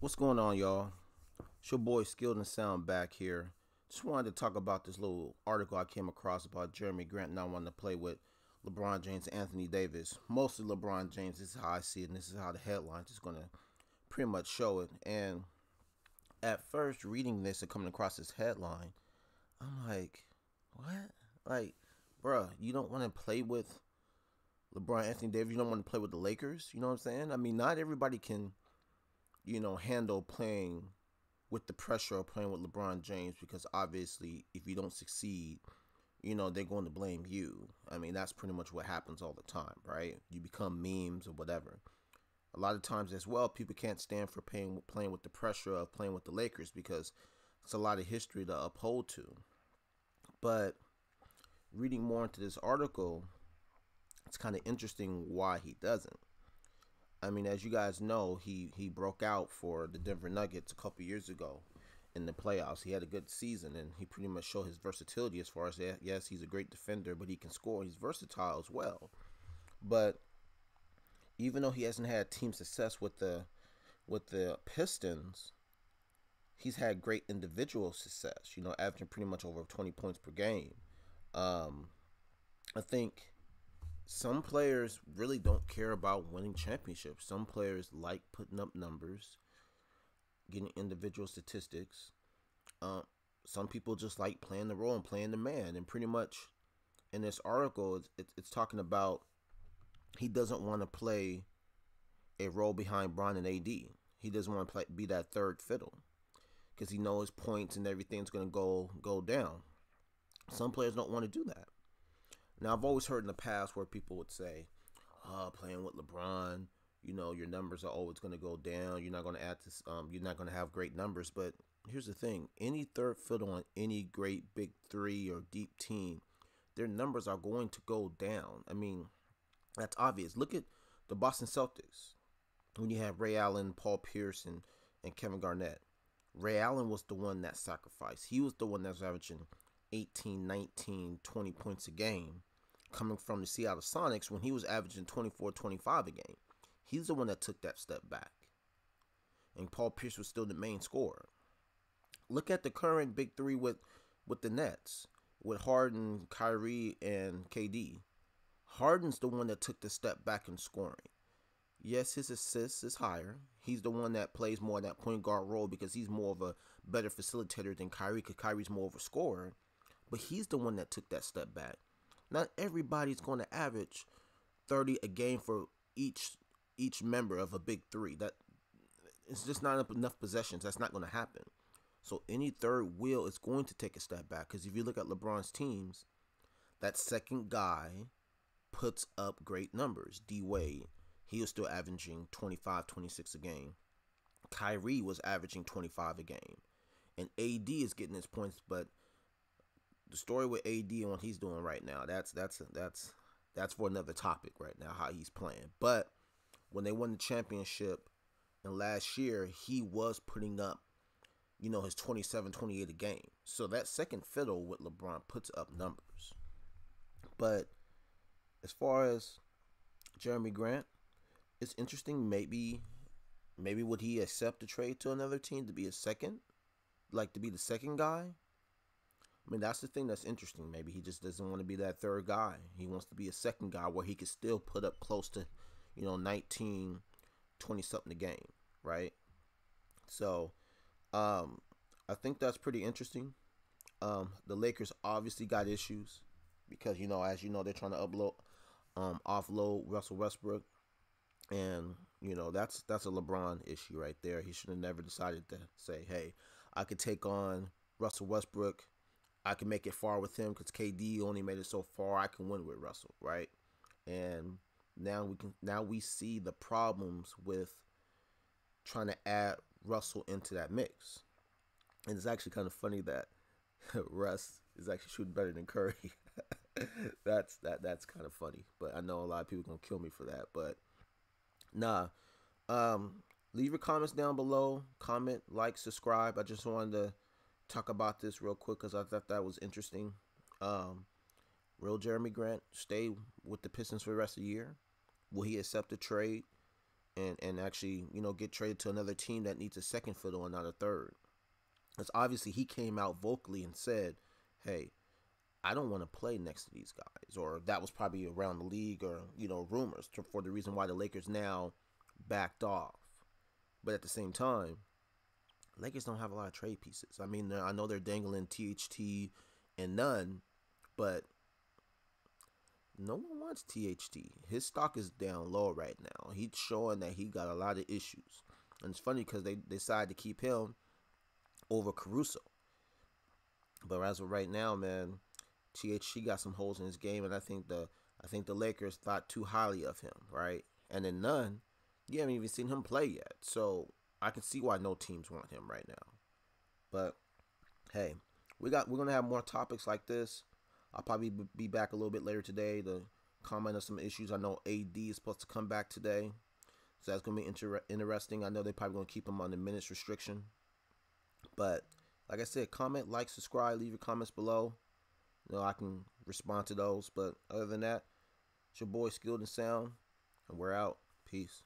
What's going on, y'all? It's your boy Skilled and Sound back here. Just wanted to talk about this little article I came across about Jerami Grant not wanting to play with LeBron James and Anthony Davis. Mostly LeBron James. This is how I see it, and this is how the headlines is going to pretty much show it. And at first, reading this and coming across this headline, I'm like, what? Like, bruh, you don't want to play with LeBron, Anthony Davis? You don't want to play with the Lakers? You know what I'm saying? I mean, not everybody can handle playing with the pressure of playing with LeBron James because obviously if you don't succeed, they're going to blame you. I mean, that's pretty much what happens all the time, right? You become memes or whatever. A lot of times as well, people can't stand for playing with the pressure of playing with the Lakers because it's a lot of history to uphold to. But reading more into this article, it's kind of interesting why he doesn't. I mean, as you guys know, he broke out for the Denver Nuggets a couple years ago in the playoffs. He had a good season, and he pretty much showed his versatility as far as, yes, he's a great defender, but he can score. He's versatile as well. But even though he hasn't had team success with the Pistons, he's had great individual success, averaging pretty much over 20 points per game. I think some players really don't care about winning championships. Some players like putting up numbers, getting individual statistics. Some people just like playing the role and playing the man. And pretty much in this article, it's talking about he doesn't want to play a role behind Bron and AD. He doesn't want to be that third fiddle because he knows points and everything's going to go down. Some players don't want to do that. Now, I've always heard in the past where people would say, playing with LeBron, your numbers are always going to go down. You're not going to add this. You're not going to have great numbers. But here's the thing. Any third fiddle on any great big three or deep team, their numbers are going to go down. I mean, that's obvious. Look at the Boston Celtics. When you have Ray Allen, Paul Pierce, and Kevin Garnett. Ray Allen was the one that sacrificed. He was the one that was averaging 18, 19, 20 points a game coming from the Seattle Sonics when he was averaging 24, 25 a game. He's the one that took that step back. And Paul Pierce was still the main scorer. Look at the current big three with the Nets, with Harden, Kyrie, and KD. Harden's the one that took the step back in scoring. Yes, his assists is higher. He's the one that plays more of that point guard role because he's more of a better facilitator than Kyrie because Kyrie's more of a scorer. But he's the one that took that step back. Not everybody's going to average 30 a game for each member of a big three. That it's just not enough possessions. That's not going to happen. So any third wheel is going to take a step back because if you look at LeBron's teams, that second guy puts up great numbers. D-Wade, he was still averaging 25, 26 a game. Kyrie was averaging 25 a game. And AD is getting his points, but the story with AD and what he's doing right now, that's for another topic right now, how he's playing. But when they won the championship and last year, he was putting up, his 27, 28 a game. So that second fiddle with LeBron puts up numbers. But as far as Jerami Grant, it's interesting. Maybe would he accept a trade to another team to be a second? Like to be the second guy? I mean, that's the thing that's interesting. Maybe he just doesn't want to be that third guy. He wants to be a second guy where he could still put up close to, 19, 20-something a game, right? So, I think that's pretty interesting. The Lakers obviously got issues because, as you know, they're trying to offload Russell Westbrook. And, that's a LeBron issue right there. He should have never decided to say, hey, I could take on Russell Westbrook. I can make it far with him because KD only made it so far. I can win with Russell, right? And now we see the problems with trying to add Russell into that mix. And it's actually kind of funny that Russ is actually shooting better than Curry. that's kind of funny. But I know a lot of people gonna kill me for that. But nah. Leave your comments down below. Comment, like, subscribe. I just wanted to talk about this real quick because I thought that was interesting. Real Jerami Grant stay with the Pistons for the rest of the year? Will he accept a trade and actually, get traded to another team that needs a second fiddle and not a third. Because obviously he came out vocally and said, hey, I don't want to play next to these guys. Or that was probably around the league, or, rumors for the reason why the Lakers now backed off. But at the same time, Lakers don't have a lot of trade pieces. I mean, I know they're dangling THT and none, but no one wants THT. His stock is down low right now. He's showing that he got a lot of issues. And it's funny because they decided to keep him over Caruso. But as of right now, man, THT got some holes in his game, and I think the Lakers thought too highly of him, right? And then none, you haven't even seen him play yet. So I can see why no teams want him right now. But hey, we're gonna have more topics like this. I'll probably be back a little bit later today to comment on some issues. I know AD is supposed to come back today, so that's gonna be interesting. I know they're probably gonna keep him on the minutes restriction. But like I said, comment, like, subscribe, leave your comments below. I can respond to those. But other than that, it's your boy Skilled and Sound, and we're out. Peace.